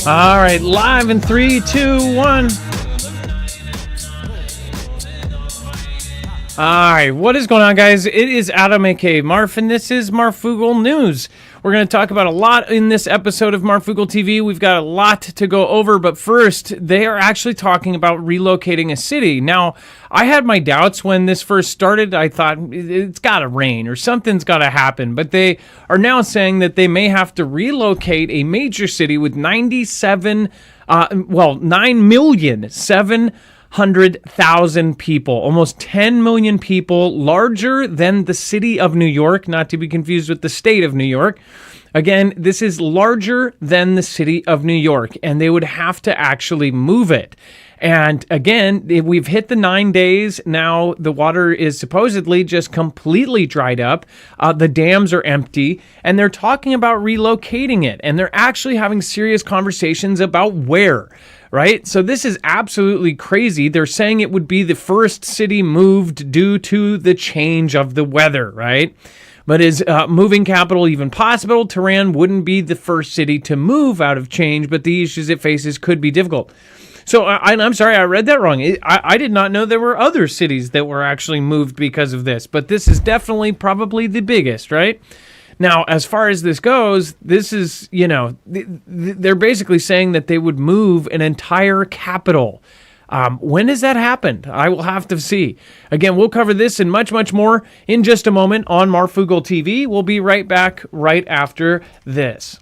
All right, live in 3, 2, 1. All right, what is going on, guys? It is Adam, aka Marf, and this is Marfoogle News. We're going to talk about a lot in this episode of Marfoogle TV. We've got a lot to go over, but first, they are actually talking about relocating a city. Now, I had my doubts when this first started. I thought it's got to rain or something's got to happen, but they are now saying that they may have to relocate a major city with 9,700,000 people, almost 10 million people, larger than the city of New York, not to be confused with the state of New York. Again, this is larger than the city of New York, and they would have to actually move it. And again, we've hit the 9 days. Now the water is supposedly just completely dried up. The dams are empty, and they're talking about relocating it. And they're actually having serious conversations about where. Right? So this is absolutely crazy. They're saying it would be the first city moved due to the change of the weather, right? But is moving capital even possible? Tehran wouldn't be the first city to move out of change, but the issues it faces could be difficult. So I'm sorry, I read that wrong. I did not know there were other cities that were actually moved because of this, but this is definitely probably the biggest, right? Now, as far as this goes, this is, they're basically saying that they would move an entire capital. When has that happened? I will have to see. Again, we'll cover this and much, much more in just a moment on Marfoogle TV. We'll be right back right after this.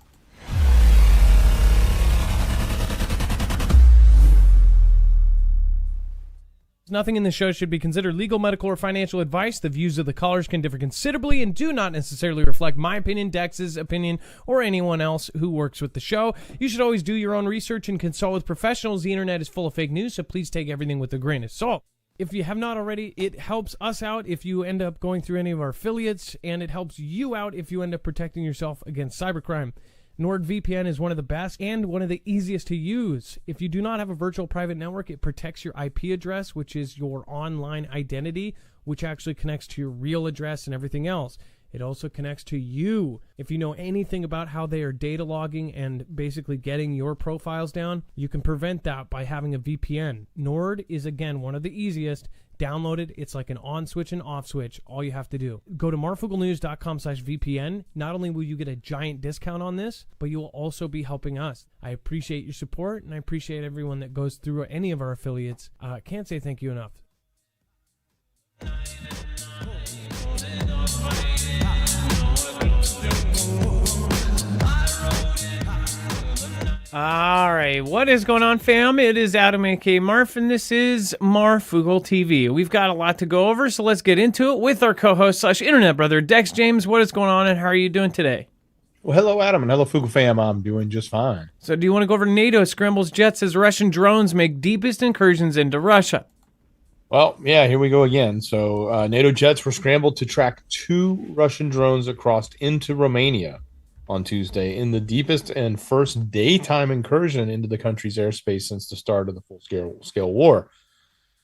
Nothing in this show should be considered legal, medical, or financial advice. The views of the callers can differ considerably and do not necessarily reflect my opinion, Dex's opinion, or anyone else who works with the show. You should always do your own research and consult with professionals. The internet is full of fake news, so please take everything with a grain of salt. If you have not already, it helps us out if you end up going through any of our affiliates, and it helps you out if you end up protecting yourself against cybercrime. NordVPN is one of the best and one of the easiest to use. If you do not have a virtual private network, it protects your IP address, which is your online identity, which actually connects to your real address and everything else. It also connects to you. If you know anything about how they are data logging and basically getting your profiles down, you can prevent that by having a VPN. Nord is, again, one of the easiest. Download it. It's like an on switch and off switch. All you have to do. Go to marfooglenews.com/VPN. Not only will you get a giant discount on this, but you will also be helping us. I appreciate your support, and I appreciate everyone that goes through any of our affiliates. Can't say thank you enough. All right, what is going on, fam? It is Adam, aka Marf, and this is Marfoogle TV. We've got a lot to go over, so let's get into it with our co-host / internet brother, Dex James. What is going on, and how are you doing today? Well, hello, Adam, and hello, Foogle fam. I'm doing just fine. So do you want to go over NATO scrambles jets as Russian drones make deepest incursions into Russia? Well, yeah, here we go again. So NATO jets were scrambled to track 2 Russian drones across into Romania on Tuesday in the deepest and first daytime incursion into the country's airspace since the start of the full-scale war.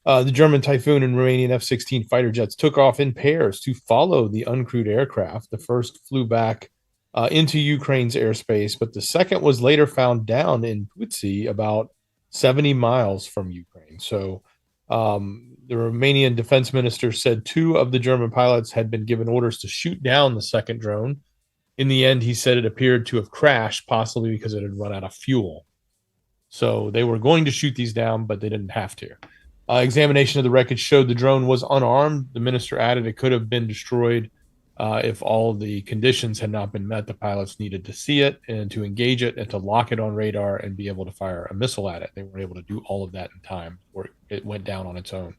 The German Typhoon and Romanian F-16 fighter jets took off in pairs to follow the uncrewed aircraft. The first flew back into Ukraine's airspace, but the second was later found down in Putsi, about 70 miles from Ukraine. So the Romanian defense minister said 2 of the German pilots had been given orders to shoot down the second drone. In the end, he said it appeared to have crashed, possibly because it had run out of fuel. So they were going to shoot these down, but they didn't have to. Examination of the wreckage showed the drone was unarmed. The minister added it could have been destroyed if all the conditions had not been met. The pilots needed to see it and to engage it and to lock it on radar and be able to fire a missile at it. They weren't able to do all of that in time, or it went down on its own.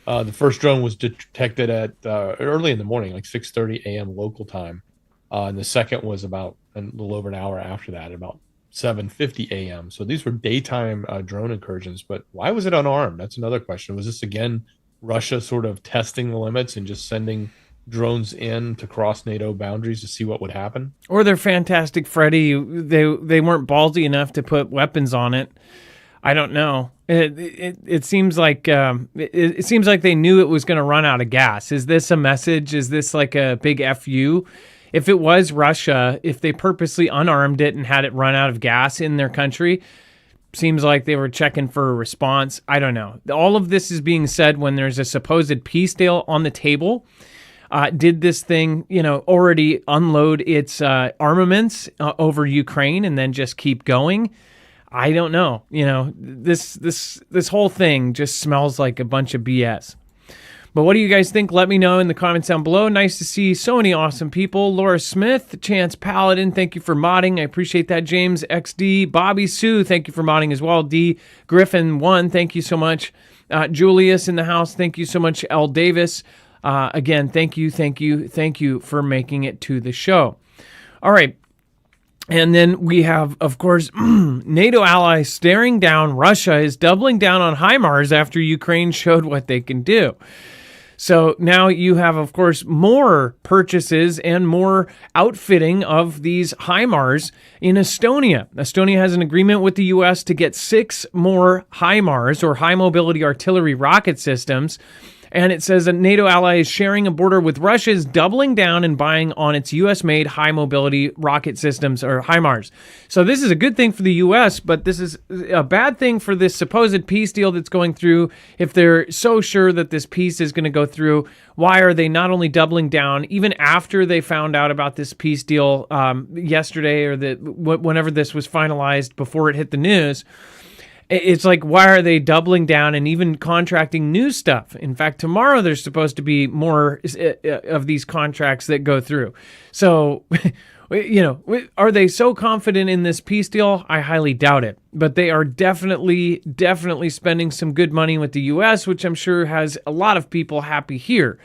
The first drone was detected at early in the morning, like 6:30 a.m. local time. And the second was about a little over an hour after that, about 7:50 a.m. So these were daytime drone incursions. But why was it unarmed? That's another question. Was this, again, Russia sort of testing the limits and just sending drones in to cross NATO boundaries to see what would happen? Or they're Fantastic Freddy. They weren't ballsy enough to put weapons on it. I don't know. It seems like it seems like they knew it was going to run out of gas. Is this a message? Is this like a big FU? if it was Russia, if they purposely unarmed it and had it run out of gas in their country, seems like they were checking for a response. I don't know. All of this is being said when there's a supposed peace deal on the table. Did this thing, already unload its armaments over Ukraine and then just keep going? I don't know. This whole thing just smells like a bunch of BS. But what do you guys think? Let me know in the comments down below. Nice to see so many awesome people. Laura Smith, Chance Paladin, thank you for modding. I appreciate that. James XD, Bobby Sue, thank you for modding as well. D Griffin 1, thank you so much. Julius in the house, thank you so much. L Davis, again, thank you for making it to the show. All right. And then we have, of course, NATO allies staring down. Russia is doubling down on HIMARS after Ukraine showed what they can do. So now you have, of course, more purchases and more outfitting of these HIMARS in Estonia. Estonia has an agreement with the U.S. to get 6 more HIMARS, or high mobility artillery rocket systems. And it says a NATO ally is sharing a border with Russia, is doubling down and buying on its U.S.-made high-mobility rocket systems, or HIMARS. So this is a good thing for the U.S., but this is a bad thing for this supposed peace deal that's going through. If they're so sure that this peace is going to go through, why are they not only doubling down, even after they found out about this peace deal yesterday, or whenever this was finalized before it hit the news? It's like, why are they doubling down and even contracting new stuff? In fact, tomorrow there's supposed to be more of these contracts that go through. So, are they so confident in this peace deal? I highly doubt it. But they are definitely spending some good money with the U.S., which I'm sure has a lot of people happy here.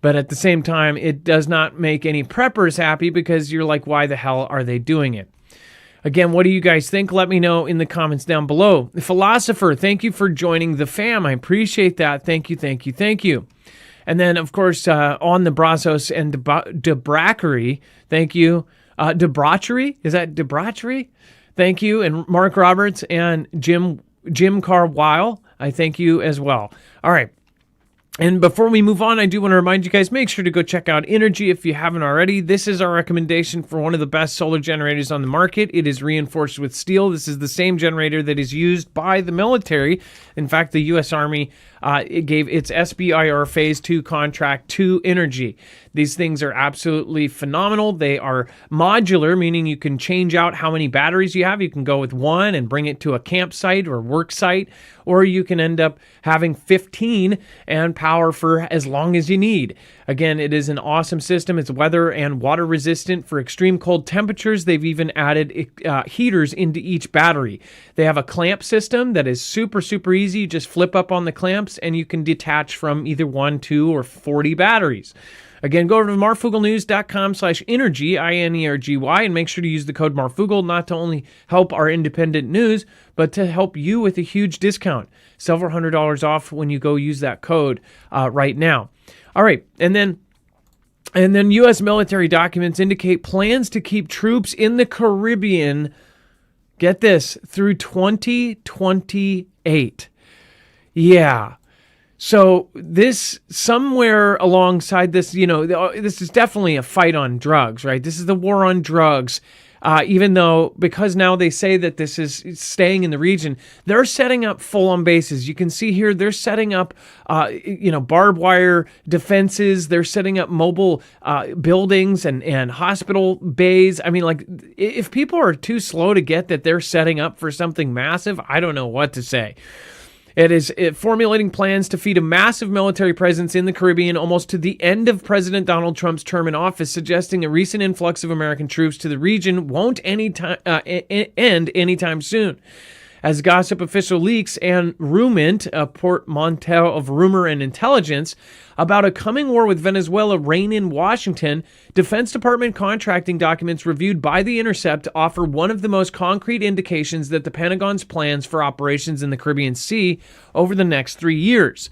But at the same time, it does not make any preppers happy, because you're like, why the hell are they doing it? Again, what do you guys think? Let me know in the comments down below. Philosopher, thank you for joining the fam. I appreciate that. Thank you. And then, of course, on the Brazos and Debauchery, thank you. Debauchery? Is that debauchery? Thank you. And Mark Roberts and Jim Carwile, I thank you as well. All right. And before we move on, I do want to remind you guys, make sure to go check out Energy if you haven't already. This is our recommendation for one of the best solar generators on the market. It is reinforced with steel. This is the same generator that is used by the military. In fact, the U.S. Army it gave its SBIR Phase 2 contract to Energy. These things are absolutely phenomenal. They are modular, meaning you can change out how many batteries you have. You can go with one and bring it to a campsite or work site, or you can end up having 15 and power for as long as you need. Again, it is an awesome system. It's weather and water resistant for extreme cold temperatures. They've even added heaters into each battery. They have a clamp system that is super easy. You just flip up on the clamps and you can detach from either 1, 2, or 40 batteries. Again, go over to marfugglenews.com/energy, INERGY, and make sure to use the code Marfoogle, not to only help our independent news, but to help you with a huge discount. Several $100s off when you go use that code right now. All right, and then U.S. military documents indicate plans to keep troops in the Caribbean, get this, through 2028. Yeah. So this, somewhere alongside this, this is definitely a fight on drugs, right? This is the war on drugs. Even though, because now they say that this is staying in the region, they're setting up full-on bases. You can see here, they're setting up, barbed wire defenses. They're setting up mobile buildings and hospital bays. I mean, like, if people are too slow to get that they're setting up for something massive, I don't know what to say. It is formulating plans to feed a massive military presence in the Caribbean almost to the end of President Donald Trump's term in office, suggesting a recent influx of American troops to the region won't end anytime soon. As gossip official leaks and Rumint, a portmanteau of rumor and intelligence, about a coming war with Venezuela reign in Washington, Defense Department contracting documents reviewed by The Intercept offer one of the most concrete indications that the Pentagon's plans for operations in the Caribbean Sea over the next 3 years.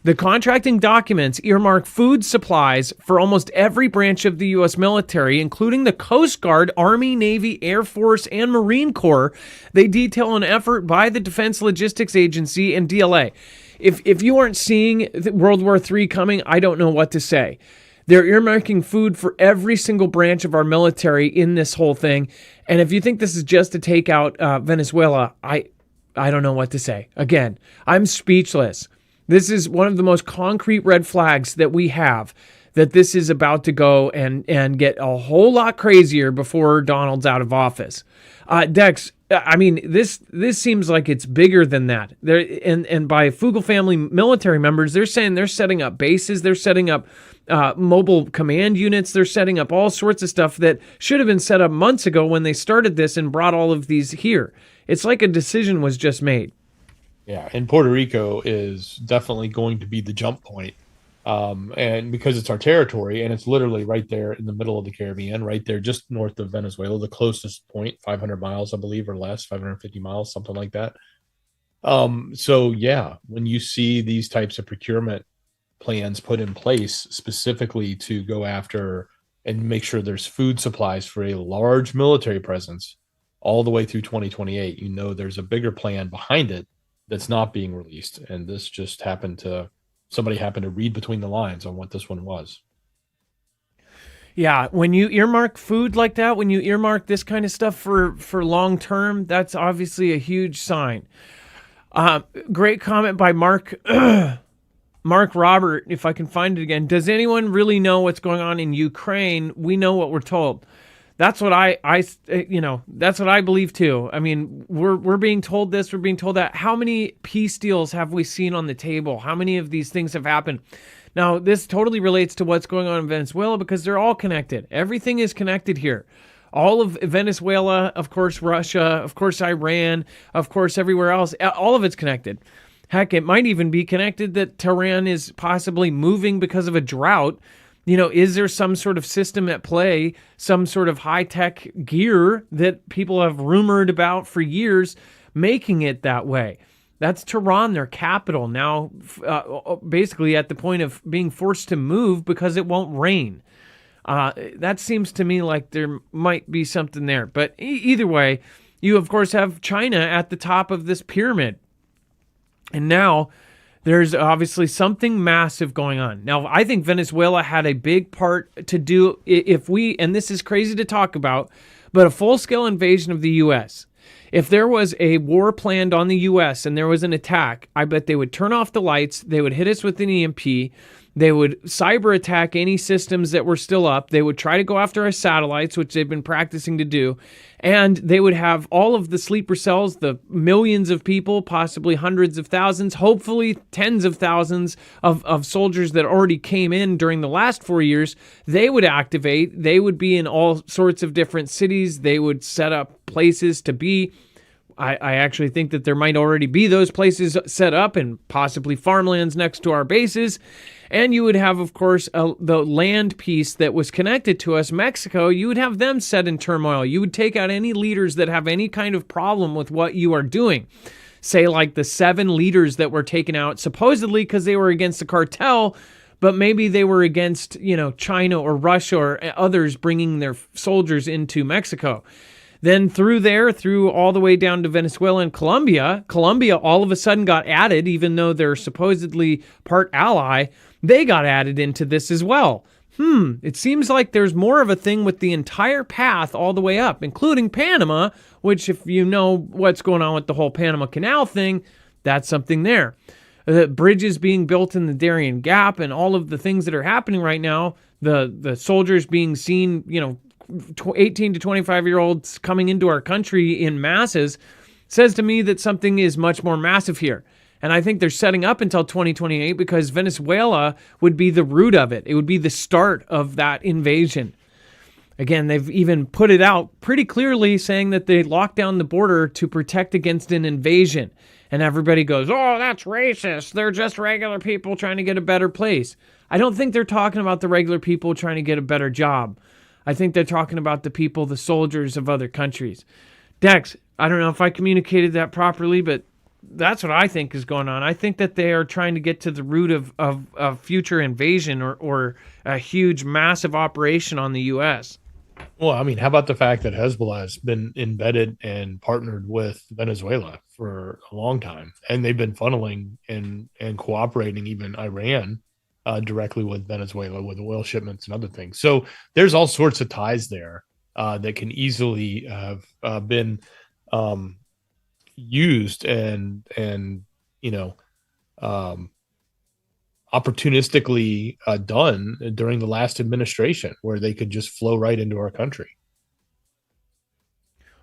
The contracting documents earmark food supplies for almost every branch of the U.S. military, including the Coast Guard, Army, Navy, Air Force, and Marine Corps. They detail an effort by the Defense Logistics Agency and DLA. If you aren't seeing World War III coming, I don't know what to say. They're earmarking food for every single branch of our military in this whole thing. And if you think this is just to take out Venezuela, I don't know what to say. Again, I'm speechless. This is one of the most concrete red flags that we have, that this is about to go and get a whole lot crazier before Donald's out of office. Dex, I mean, this seems like it's bigger than that. And by Fugel family military members, they're saying they're setting up bases, they're setting up mobile command units, they're setting up all sorts of stuff that should have been set up months ago when they started this and brought all of these here. It's like a decision was just made. Yeah, and Puerto Rico is definitely going to be the jump point. And because it's our territory and it's literally right there in the middle of the Caribbean, right there just north of Venezuela, the closest point, 500 miles, I believe, or less, 550 miles, something like that. So yeah, when you see these types of procurement plans put in place specifically to go after and make sure there's food supplies for a large military presence all the way through 2028, you know there's a bigger plan behind it that's not being released. And this just somebody happened to read between the lines on what this one was. Yeah, when you earmark food like that, when you earmark this kind of stuff for long term, that's obviously a huge sign. Great comment by Mark Robert, if I can find it again. Does anyone really know what's going on in Ukraine? We know what we're told. That's what that's what I believe too. I mean, we're being told this, we're being told that. How many peace deals have we seen on the table? How many of these things have happened? Now, this totally relates to what's going on in Venezuela because they're all connected. Everything is connected here. All of Venezuela, of course, Russia, of course, Iran, of course, everywhere else. All of it's connected. Heck, it might even be connected that Tehran is possibly moving because of a drought. You know, is there some sort of system at play, some sort of high-tech gear that people have rumored about for years, making it that way? That's Tehran, their capital, now basically at the point of being forced to move because it won't rain. That seems to me like there might be something there. But either way, you, of course, have China at the top of this pyramid. And now there's obviously something massive going on. Now, I think Venezuela had a big part to do and this is crazy to talk about, but a full-scale invasion of the U.S. If there was a war planned on the U.S. and there was an attack, I bet they would turn off the lights, they would hit us with an EMP, they would cyber attack any systems that were still up, they would try to go after our satellites, which they've been practicing to do, and they would have all of the sleeper cells, the millions of people, possibly hundreds of thousands, hopefully tens of thousands of soldiers that already came in during the last 4 years. They would activate. They would be in all sorts of different cities. They would set up places to be. I actually think that there might already be those places set up and possibly farmlands next to our bases. And you would have, of course, the land piece that was connected to us, Mexico. You would have them set in turmoil. You would take out any leaders that have any kind of problem with what you are doing. Say like the 7 leaders that were taken out supposedly because they were against the cartel, but maybe they were against, China or Russia or others bringing their soldiers into Mexico. Then through all the way down to Venezuela and Colombia all of a sudden got added, even though they're supposedly part ally, they got added into this as well. It seems like there's more of a thing with the entire path all the way up, including Panama, which if you know what's going on with the whole Panama Canal thing, that's something there. Bridges being built in the Darien Gap and all of the things that are happening right now, the soldiers being seen, 18 to 25-year-olds coming into our country in masses, says to me that something is much more massive here. And I think they're setting up until 2028 because Venezuela would be the root of it. It would be the start of that invasion. Again, they've even put it out pretty clearly saying that they locked down the border to protect against an invasion. And everybody goes, oh, that's racist. They're just regular people trying to get a better place. I don't think they're talking about the regular people trying to get a better job. I think they're talking about the people, the soldiers of other countries. Dex, I don't know if I communicated that properly, but that's what I think is going on. I think that they are trying to get to the root of future invasion or a huge, massive operation on the U.S. Well, I mean, how about the fact that Hezbollah has been embedded and partnered with Venezuela for a long time, and they've been funneling and cooperating even Iran directly with Venezuela with oil shipments and other things. So there's all sorts of ties there that can easily have been used and you know um, opportunistically done during the last administration, where they could just flow right into our country.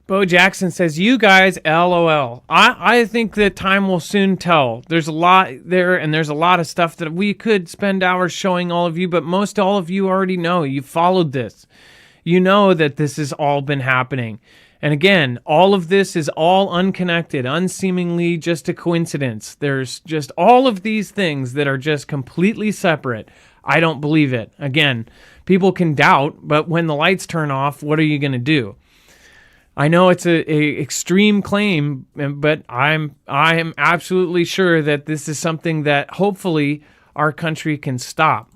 Bo Jackson says, you guys, LOL. I think that time will soon tell. There's a lot there, and there's a lot of stuff that we could spend hours showing all of you, but most all of you already know. You followed this. You know that this has all been happening. And again, all of this is all unconnected, unseemingly just a coincidence. There's just all of these things that are just completely separate. I don't believe it. Again, people can doubt, but when the lights turn off, what are you going to do? I know it's a extreme claim, but I am absolutely sure that this is something that hopefully our country can stop.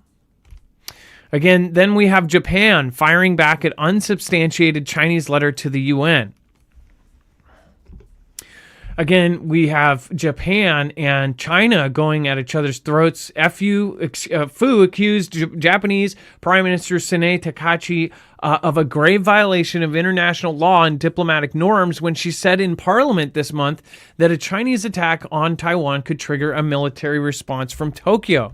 Again, then we have Japan firing back at unsubstantiated Chinese letter to the UN. Again, we have Japan and China going at each other's throats. Fu accused Japanese Prime Minister Sanae Takachi of a grave violation of international law and diplomatic norms when she said in Parliament this month that a Chinese attack on Taiwan could trigger a military response from Tokyo.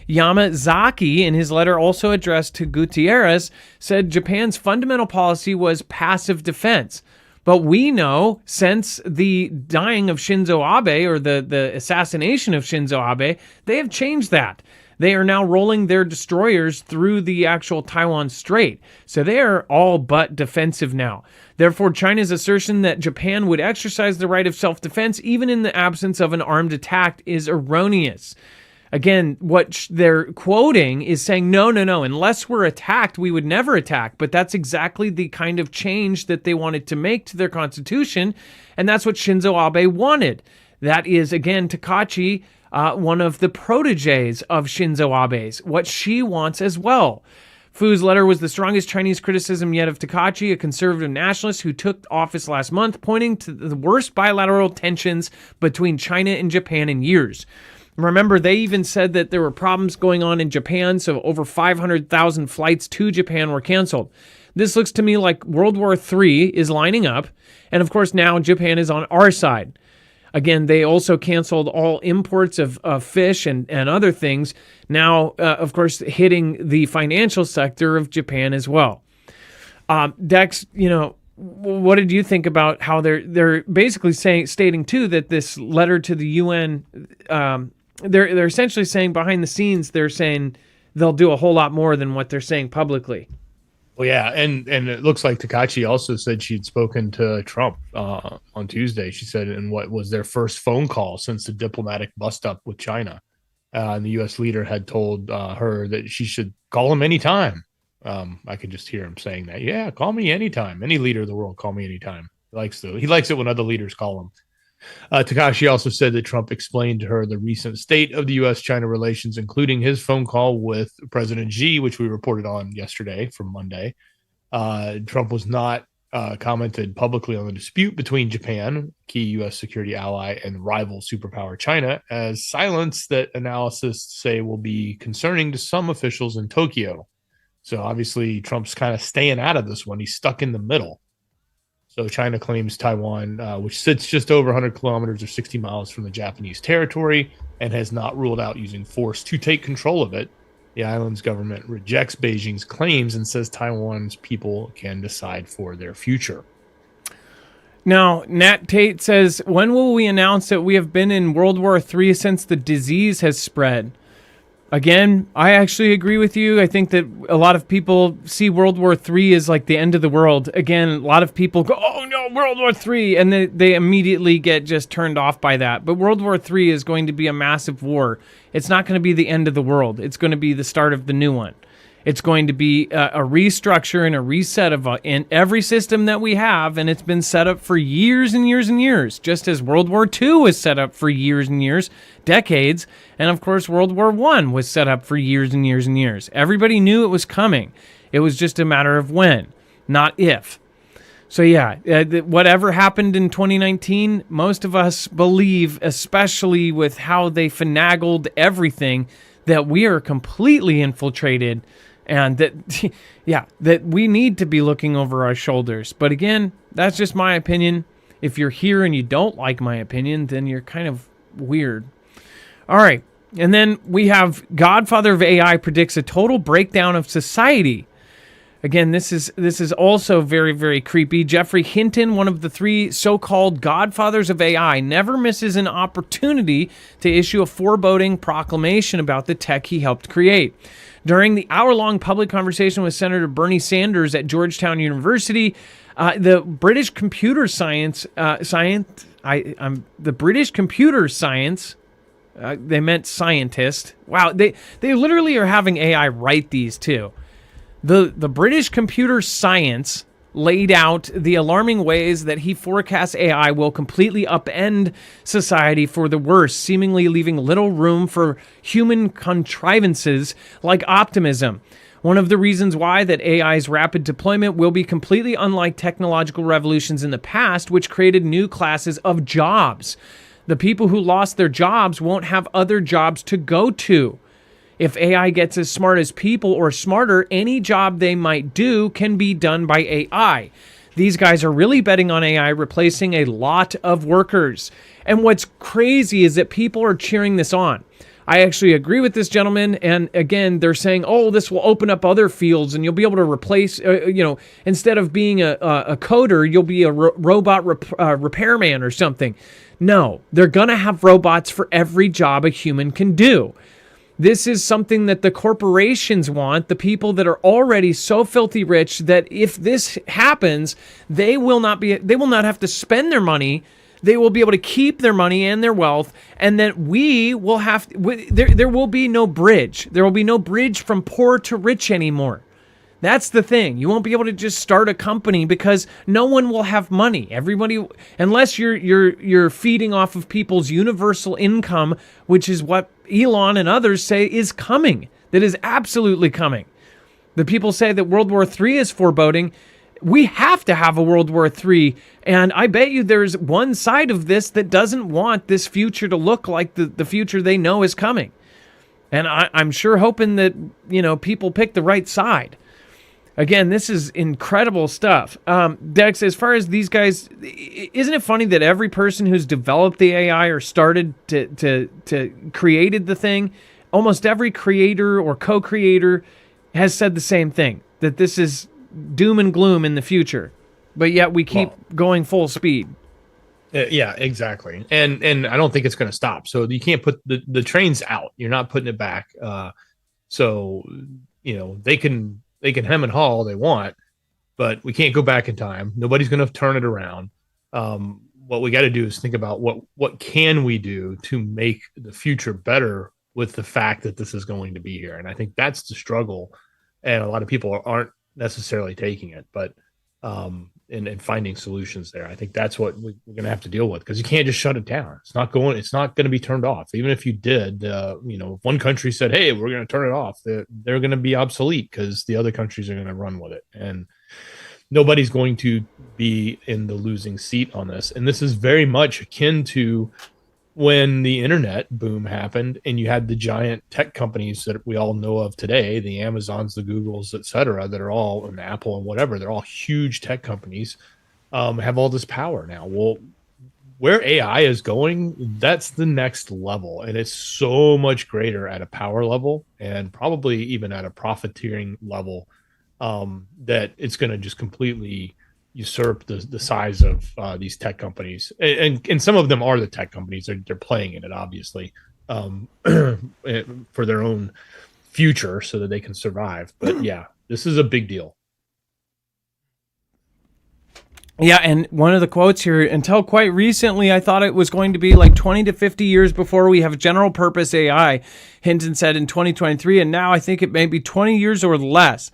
Yamazaki, in his letter also addressed to Gutierrez, said Japan's fundamental policy was passive defense. But we know since the dying of Shinzo Abe, or the assassination of Shinzo Abe, they have changed that. They are now rolling their destroyers through the actual Taiwan Strait. So they are all but defensive now. Therefore, China's assertion that Japan would exercise the right of self-defense even in the absence of an armed attack is erroneous. Again, what they're quoting is saying, no, unless we're attacked, we would never attack. But that's exactly the kind of change that they wanted to make to their constitution. And that's what Shinzo Abe wanted. That is, again, Takachi, one of the proteges of Shinzo Abe's, what she wants as well. Fu's letter was the strongest Chinese criticism yet of Takachi, a conservative nationalist who took office last month, pointing to the worst bilateral tensions between China and Japan in years. Remember, they even said that there were problems going on in Japan, so over 500,000 flights to Japan were canceled. This looks to me like World War III is lining up, and of course now Japan is on our side. Again, they also canceled all imports of fish and other things, now, of course, hitting the financial sector of Japan as well. Dex, what did you think about how they're basically stating too that this letter to the UN, they're essentially saying behind the scenes, they're saying they'll do a whole lot more than what they're saying publicly. Well, yeah, and it looks like Takachi also said she'd spoken to Trump on Tuesday. She said in what was their first phone call since the diplomatic bust-up with China. And the U.S. leader had told her that she should call him anytime. I could just hear him saying that. Yeah, call me anytime. Any leader of the world, call me anytime. He likes it when other leaders call him. Takashi also said that Trump explained to her the recent state of the U.S.-China relations, including his phone call with President Xi, which we reported on yesterday from Monday. Trump was not commented publicly on the dispute between Japan, key U.S. security ally, and rival superpower China, as silence that analysts say will be concerning to some officials in Tokyo. So obviously Trump's kind of staying out of this one. He's stuck in the middle. So China claims Taiwan, which sits just over 100 kilometers or 60 miles from the Japanese territory, and has not ruled out using force to take control of it. The island's government rejects Beijing's claims and says Taiwan's people can decide for their future. Now, Nat Tate says, when will we announce that we have been in World War III since the disease has spread? Again, I actually agree with you. I think that a lot of people see World War III as like the end of the world. Again, a lot of people go, oh no, World War III, and they immediately get just turned off by that. But World War III is going to be a massive war. It's not going to be the end of the world. It's going to be the start of the new one. It's going to be a restructure and a reset of in every system that we have, and it's been set up for years and years and years, just as World War II was set up for years and years, decades, and of course World War I was set up for years and years and years. Everybody knew it was coming. It was just a matter of when, not if. So yeah, whatever happened in 2019, most of us believe, especially with how they finagled everything, that we are completely infiltrated, and that, yeah, that we need to be looking over our shoulders. But again, that's just my opinion. If you're here and you don't like my opinion, then you're kind of weird. All right. And then we have Godfather of AI predicts a total breakdown of society. Again, this is also very, very creepy. Geoffrey Hinton, one of the three so-called godfathers of AI, never misses an opportunity to issue a foreboding proclamation about the tech he helped create. During the hour-long public conversation with Senator Bernie Sanders at Georgetown University, the British computer science, they meant scientist. Wow, they literally are having AI write these too. The British computer science laid out the alarming ways that he forecasts AI will completely upend society for the worse, seemingly leaving little room for human contrivances like optimism. One of the reasons why that AI's rapid deployment will be completely unlike technological revolutions in the past, which created new classes of jobs. The people who lost their jobs won't have other jobs to go to. If AI gets as smart as people or smarter, any job they might do can be done by AI. These guys are really betting on AI replacing a lot of workers. And what's crazy is that people are cheering this on. I actually agree with this gentleman. And again, they're saying, oh, this will open up other fields and you'll be able to replace, instead of being a coder, you'll be a robot repairman or something. No, they're going to have robots for every job a human can do. This is something that the corporations want, the people that are already so filthy rich that if this happens, they will not have to spend their money. They will be able to keep their money and their wealth, and that we will have there will be no bridge. There will be no bridge from poor to rich anymore. That's the thing. You won't be able to just start a company because no one will have money. Everybody, unless you're feeding off of people's universal income, which is what Elon and others say is coming. That is absolutely coming. The people say that World War III is foreboding. We have to have a World War III. And I bet you there's one side of this that doesn't want this future to look like the future they know is coming. And I'm sure hoping that, people pick the right side. Again, this is incredible stuff. Dex, as far as these guys, isn't it funny that every person who's developed the AI or started to created the thing, almost every creator or co-creator has said the same thing, that this is doom and gloom in the future, but yet we keep going full speed. Yeah, exactly. And I don't think it's going to stop. So you can't put the train's out. You're not putting it back. So they can hem and haw all they want, but we can't go back in time. Nobody's going to turn it around. What we got to do is think about what can we do to make the future better with the fact that this is going to be here. And I think that's the struggle. And a lot of people aren't necessarily taking it, but and finding solutions there. I think that's what we're going to have to deal with, because you can't just shut it down. It's not going to be turned off. Even if you did, if one country said, hey, we're going to turn it off, they're going to be obsolete because the other countries are going to run with it. And nobody's going to be in the losing seat on this. And this is very much akin to when the internet boom happened and you had the giant tech companies that we all know of today, the Amazons, the Googles, et cetera, that are all, and Apple and whatever, they're all huge tech companies, have all this power now. Well, where AI is going, that's the next level. And it's so much greater at a power level and probably even at a profiteering level, that it's going to just completely usurp the size of these tech companies, and some of them are the tech companies. They're playing in it, obviously, for their own future so that they can survive. But yeah, this is a big deal. Yeah, and one of the quotes here, until quite recently, I thought it was going to be like 20 to 50 years before we have general purpose AI, Hinton said in 2023, and now I think it may be 20 years or less.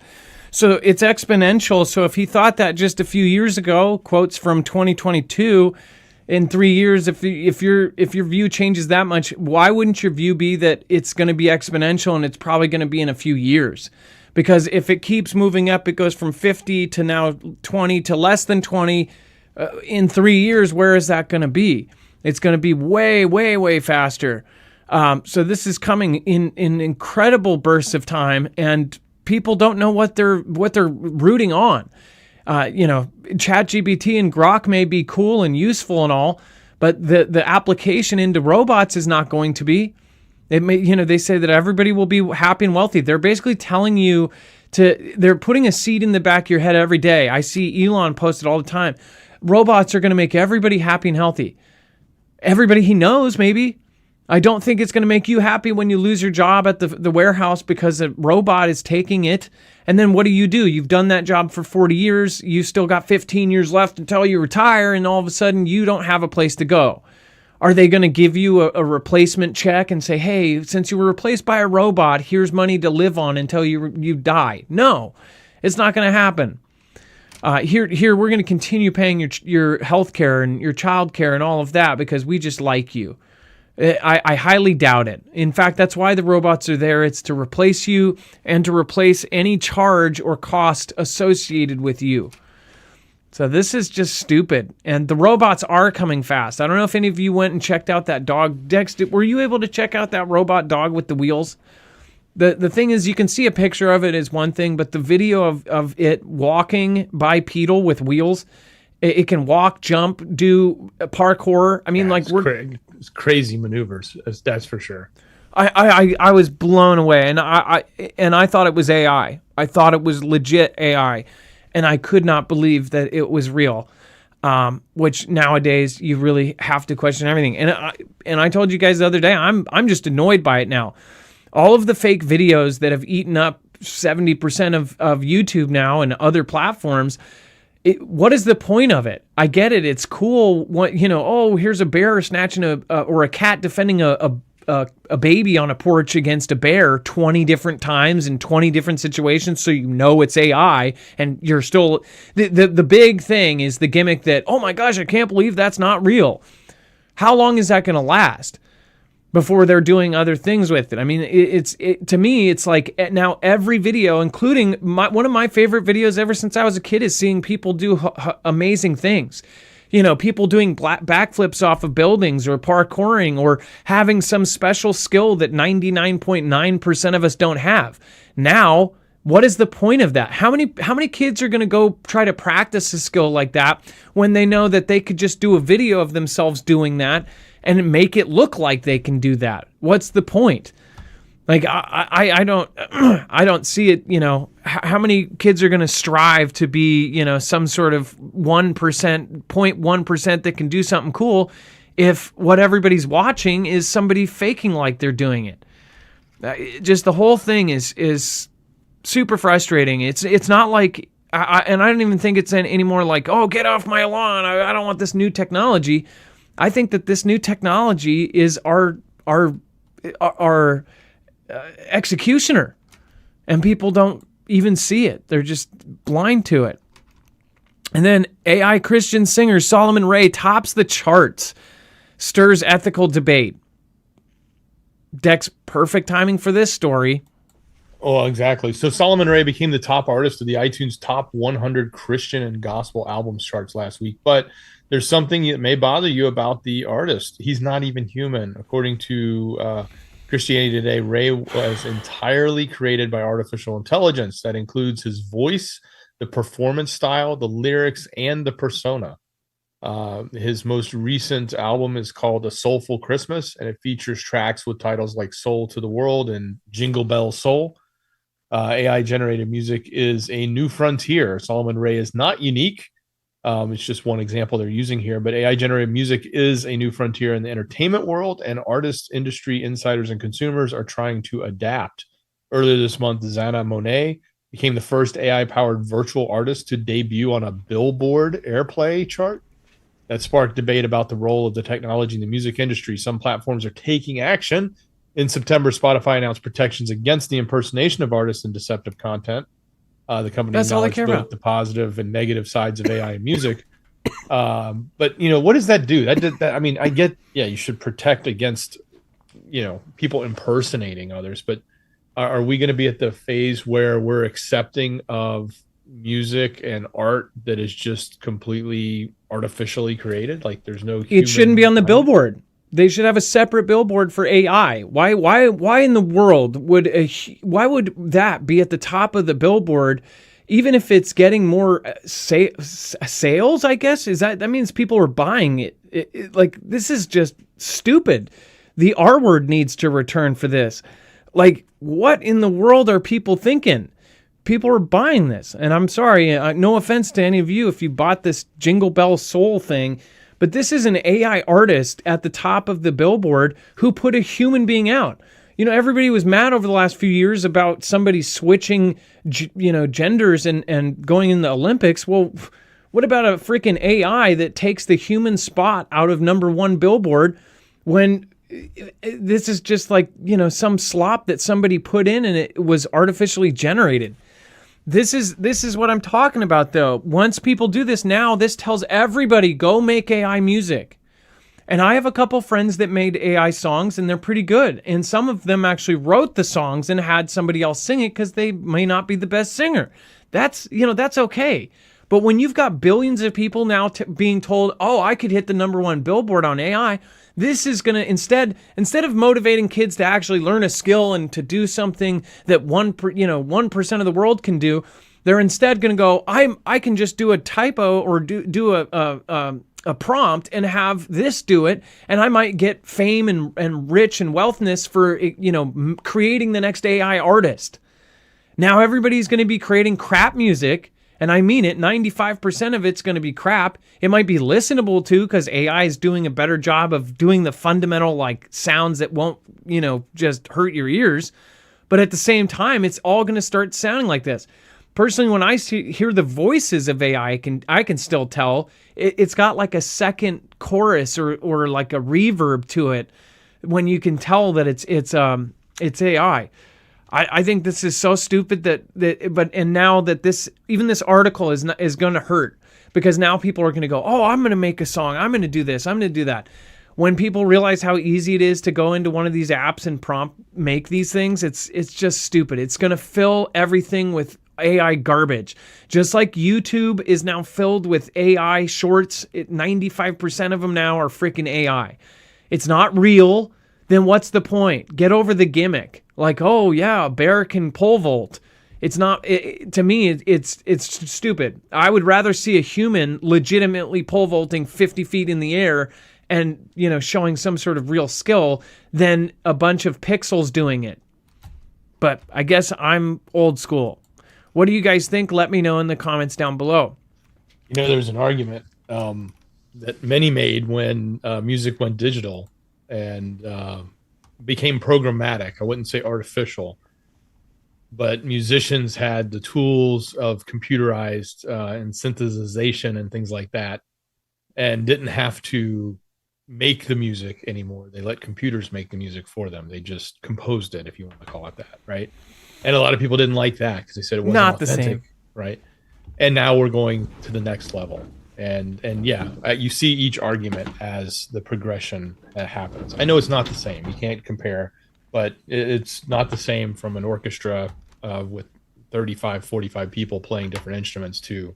So it's exponential. So if he thought that just a few years ago, quotes from 2022, in 3 years, if your view changes that much, why wouldn't your view be that it's going to be exponential and it's probably going to be in a few years? Because if it keeps moving up, it goes from 50 to now 20 to less than 20. In 3 years, where is that going to be? It's going to be way, way, way faster. So this is coming in incredible bursts of time, and people don't know what they're rooting on. ChatGPT and Grok may be cool and useful and all, but the application into robots is not going to be. It may, they say that everybody will be happy and wealthy. They're basically telling you they're putting a seed in the back of your head every day. I see Elon post it all the time. Robots are going to make everybody happy and healthy. Everybody he knows, maybe. I don't think it's going to make you happy when you lose your job at the warehouse because a robot is taking it. And then what do? You've done that job for 40 years. You still got 15 years left until you retire, and all of a sudden you don't have a place to go. Are they going to give you a replacement check and say, hey, since you were replaced by a robot, here's money to live on until you die? No, it's not going to happen. Here we're going to continue paying your health care and your child care and all of that because we just like you. I highly doubt it. In fact, that's why the robots are there. It's to replace you and to replace any charge or cost associated with you. So this is just stupid. And the robots are coming fast. I don't know if any of you went and checked out that dog. Dex, were you able to check out that robot dog with the wheels? The thing is, you can see a picture of it is one thing, but the video of it walking bipedal with wheels, it can walk, jump, do parkour. I mean, it's crazy maneuvers. That's for sure. I was blown away, and I thought it was AI. I thought it was legit AI, and I could not believe that it was real. Which nowadays you really have to question everything. And I told you guys the other day, I'm just annoyed by it now. All of the fake videos that have eaten up 70% of YouTube now and other platforms. What is the point of it? I get it. It's cool. Here's a bear snatching or a cat defending a baby on a porch against a bear 20 different times in 20 different situations. So it's AI, and you're still the big thing is the gimmick that, oh my gosh, I can't believe that's not real. How long is that going to last before they're doing other things with it? I mean, to me, it's like now every video, including one of my favorite videos ever since I was a kid, is seeing people do amazing things. People doing backflips off of buildings or parkouring or having some special skill that 99.9% of us don't have. Now, what is the point of that? How many kids are going to go try to practice a skill like that when they know that they could just do a video of themselves doing that and make it look like they can do that? What's the point? Like, I don't see it. How many kids are going to strive to be, some sort of 1%, 0.1% that can do something cool if what everybody's watching is somebody faking like they're doing it? Just the whole thing is super frustrating. It's not like, and I don't even think it's anymore like, oh, get off my lawn. I don't want this new technology. I think that this new technology is our executioner, and people don't even see it. They're just blind to it. And then AI Christian singer Solomon Ray tops the charts, stirs ethical debate. Dex, perfect timing for this story. Oh, exactly. So Solomon Ray became the top artist of the iTunes Top 100 Christian and Gospel Albums charts last week. But there's something that may bother you about the artist. He's not even human. According to Christianity Today, Ray was entirely created by artificial intelligence. That includes his voice, the performance style, the lyrics, and the persona. His most recent album is called A Soulful Christmas, and it features tracks with titles like Soul to the World and Jingle Bell Soul. AI-generated music is a new frontier. Solomon Ray is not unique. It's just one example they're using here, but AI-generated music is a new frontier in the entertainment world, and artists, industry insiders, and consumers are trying to adapt. Earlier this month, Zana Monet became the first AI-powered virtual artist to debut on a Billboard Airplay chart. That sparked debate about the role of the technology in the music industry. Some platforms are taking action. In September, Spotify announced protections against the impersonation of artists and deceptive content. The company acknowledged both the positive and negative sides of AI and music. But, what does that do? I get, you should protect against, people impersonating others. But are we going to be at the phase where we're accepting of music and art that is just completely artificially created? Like there's no human. It shouldn't be on the billboard. They should have a separate billboard for AI. Why in the world why would that be at the top of the billboard, even if it's getting more sales? I guess that means people are buying it. Like, this is just stupid. The R word needs to return for this. Like, what in the world are people thinking? People are buying this, and I'm sorry, no offense to any of you if you bought this Jingle Bell Soul thing. But this is an AI artist at the top of the billboard who put a human being out. Everybody was mad over the last few years about somebody switching, genders and going in the Olympics. Well, what about a freaking AI that takes the human spot out of number one billboard when this is just like, some slop that somebody put in and it was artificially generated? This is what I'm talking about, though. Once people do this now, this tells everybody, go make AI music. And I have a couple friends that made AI songs, and they're pretty good. And some of them actually wrote the songs and had somebody else sing it because they may not be the best singer. That's okay. But when you've got billions of people now being told, oh, I could hit the number one billboard on AI, this is going to, instead of motivating kids to actually learn a skill and to do something that 1% of the world can do, they're instead going to go, I can just do a typo or do a prompt and have this do it, and I might get fame and rich and wealthness for creating the next AI artist. Now everybody's going to be creating crap music. And I mean it, 95% of it's going to be crap. It might be listenable to because AI is doing a better job of doing the fundamental sounds that won't, just hurt your ears. But at the same time, it's all going to start sounding like this. Personally, when I hear the voices of AI, I can still tell it's got like a second chorus or like a reverb to it when you can tell that it's AI. I think this is so stupid and now that this article is going to hurt because now people are going to go, oh, I'm going to make a song. I'm going to do this. I'm going to do that. When people realize how easy it is to go into one of these apps and prompt make these things, it's just stupid. It's going to fill everything with AI garbage. Just like YouTube is now filled with AI shorts, 95% of them now are freaking AI. It's not real. Then what's the point? Get over the gimmick. Like, oh yeah, a bear can pole vault. It's not, to me, it's stupid. I would rather see a human legitimately pole vaulting 50 feet in the air and, showing some sort of real skill than a bunch of pixels doing it. But I guess I'm old school. What do you guys think? Let me know in the comments down below. There's an argument that many made when music went digital and became programmatic. I wouldn't say artificial, but musicians had the tools of computerized and synthesization and things like that, and didn't have to make the music anymore. They let computers make the music for them. They just composed it, if you want to call it that, right? And a lot of people didn't like that because they said it wasn't not authentic, the same, right? And now we're going to the next level. And yeah, you see each argument as the progression that happens. I know it's not the same. You can't compare, but it's not the same from an orchestra with 35, 45 people playing different instruments to,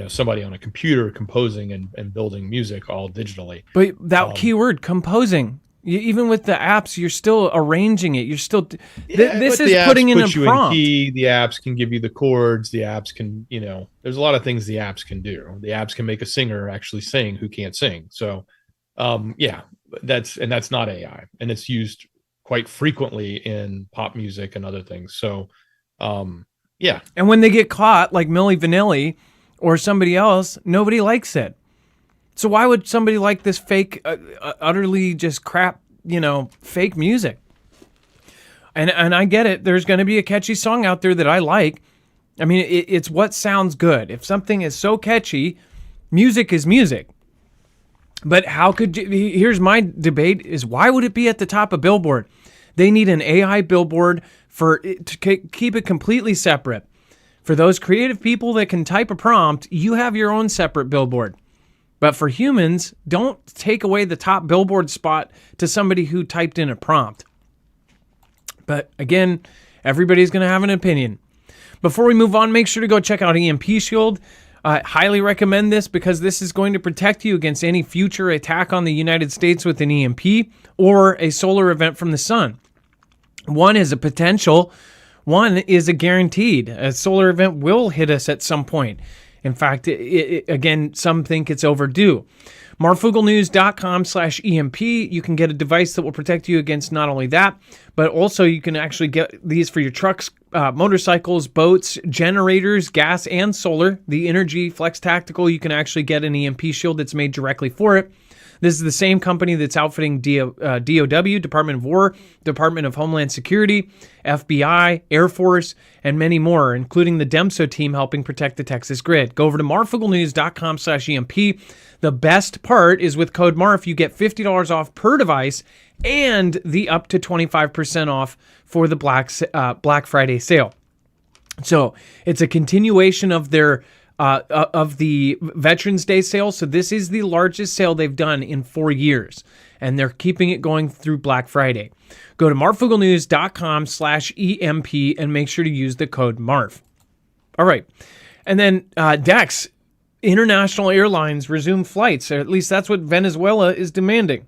somebody on a computer composing and building music all digitally. But that keyword, composing, even with the apps, you're still arranging it. You're still, this is putting in a prompt. The apps can give you the chords. The apps can, there's a lot of things the apps can do. The apps can make a singer actually sing who can't sing. So, that's not AI, and it's used quite frequently in pop music and other things. So, yeah. And when they get caught, like Milli Vanilli or somebody else, nobody likes it. So why would somebody like this fake, utterly just crap, fake music? And I get it. There's going to be a catchy song out there that I like. I mean, it's what sounds good. If something is so catchy, music is music. But here's my debate is why would it be at the top of Billboard? They need an AI billboard to keep it completely separate. For those creative people that can type a prompt, you have your own separate billboard. But for humans, don't take away the top billboard spot to somebody who typed in a prompt. But again, everybody's going to have an opinion. Before we move on, make sure to go check out EMP Shield. Highly recommend this because this is going to protect you against any future attack on the United States with an EMP or a solar event from the sun. One is a potential, one is a guaranteed. A solar event will hit us at some point. In fact, again, some think it's overdue. Marfooglenews.com/EMP. You can get a device that will protect you against not only that, but also you can actually get these for your trucks, motorcycles, boats, generators, gas, and solar. The Energy Flex Tactical, you can actually get an EMP shield that's made directly for it. This is the same company that's outfitting DOW, Department of War, Department of Homeland Security, FBI, Air Force, and many more, including the DEMSO team helping protect the Texas grid. Go over to marfooglenews.com/EMP. The best part is with code MARF, you get $50 off per device and the up to 25% off for the Black Friday sale. So it's a continuation of their of the Veterans Day sale. So this is the largest sale they've done in 4 years, and they're keeping it going through Black Friday. Go to marfooglenews.com/EMP and make sure to use the code MARF. All right. And then Dex, international airlines resume flights, or at least that's what Venezuela is demanding.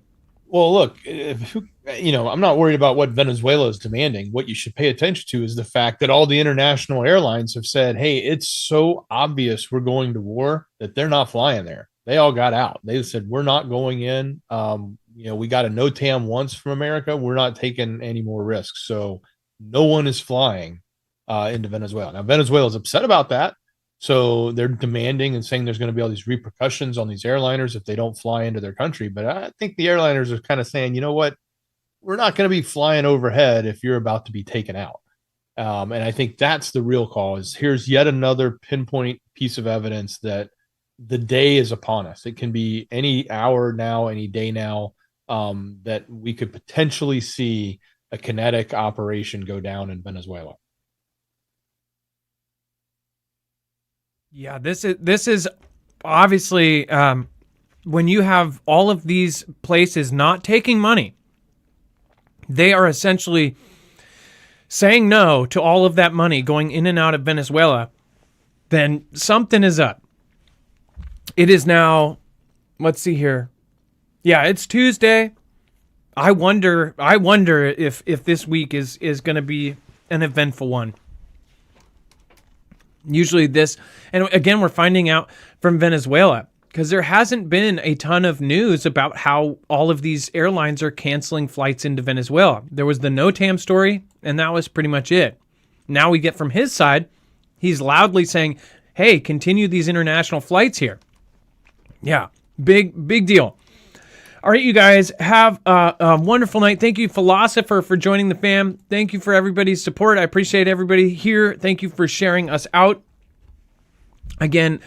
Well, look, I'm not worried about what Venezuela is demanding. What you should pay attention to is the fact that all the international airlines have said, hey, it's so obvious we're going to war that they're not flying there. They all got out. They said, we're not going in. We got a NOTAM once from America. We're not taking any more risks. So no one is flying into Venezuela. Now, Venezuela is upset about that. So they're demanding and saying there's going to be all these repercussions on these airliners if they don't fly into their country. But I think the airliners are kind of saying, you know what? We're not going to be flying overhead if you're about to be taken out. And I think that's the real cause. Here's yet another pinpoint piece of evidence that the day is upon us. It can be any hour now, any day now, that we could potentially see a kinetic operation go down in Venezuela. Yeah, this is obviously when you have all of these places not taking money, they are essentially saying no to all of that money going in and out of Venezuela, then something is up. It is now, let's see here. Yeah, it's Tuesday. I wonder if this week is going to be an eventful one. Usually this, and again, we're finding out from Venezuela because there hasn't been a ton of news about how all of these airlines are canceling flights into Venezuela. There was the NOTAM story, and that was pretty much it. Now we get from his side, he's loudly saying, hey, continue these international flights here. Yeah, big deal. All right, you guys, have a wonderful night. Thank you, Philosopher, for joining the fam. Thank you for everybody's support. I appreciate everybody here. Thank you for sharing us out. Again,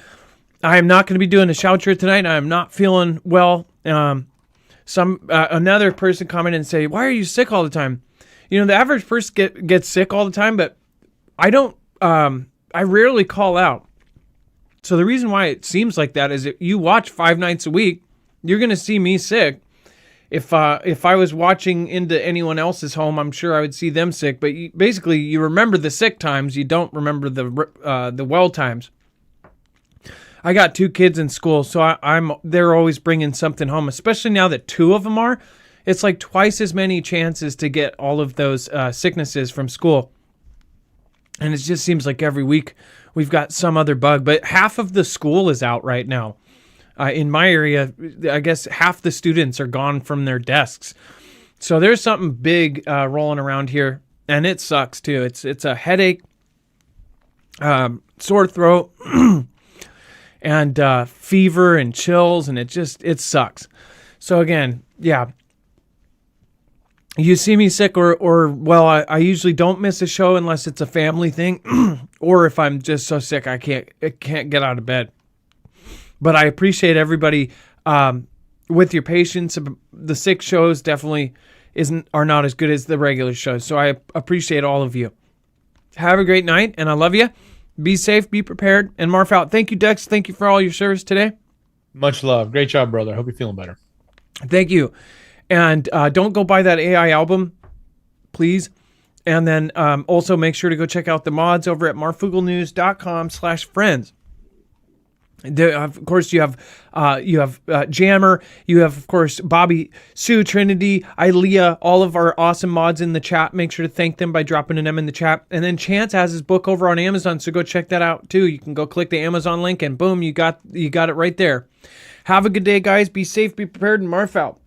I am not going to be doing a shout shirt tonight. I am not feeling well. Another person commented and say, why are you sick all the time? You know, the average person gets sick all the time, but I don't. I rarely call out. So the reason why it seems like that is if you watch 5 nights a week, you're going to see me sick. If I was watching into anyone else's home, I'm sure I would see them sick. But you remember the sick times. You don't remember the well times. I got 2 kids in school, so they're always bringing something home, especially now that 2 of them are. It's like twice as many chances to get all of those sicknesses from school. And it just seems like every week we've got some other bug. But half of the school is out right now. In my area, I guess half the students are gone from their desks. So there's something big rolling around here, and it sucks too. It's a headache, sore throat, and fever and chills, and it sucks. So again, yeah. You see me sick I usually don't miss a show unless it's a family thing or if I'm just so sick I can't get out of bed. But I appreciate everybody with your patience. The sick shows definitely are not as good as the regular shows. So I appreciate all of you. Have a great night, and I love you. Be safe, be prepared, and Marf out. Thank you, Dex. Thank you for all your service today. Much love. Great job, brother. Hope you're feeling better. Thank you. And don't go buy that AI album, please. And then also make sure to go check out the mods over at marfooglenews.com/friends. Of course, you have Jammer. You have, of course, Bobby, Sue, Trinity, Ilea, all of our awesome mods in the chat. Make sure to thank them by dropping an M in the chat. And then Chance has his book over on Amazon, so go check that out too. You can go click the Amazon link, and boom, you got it right there. Have a good day, guys. Be safe, be prepared, and Marf out.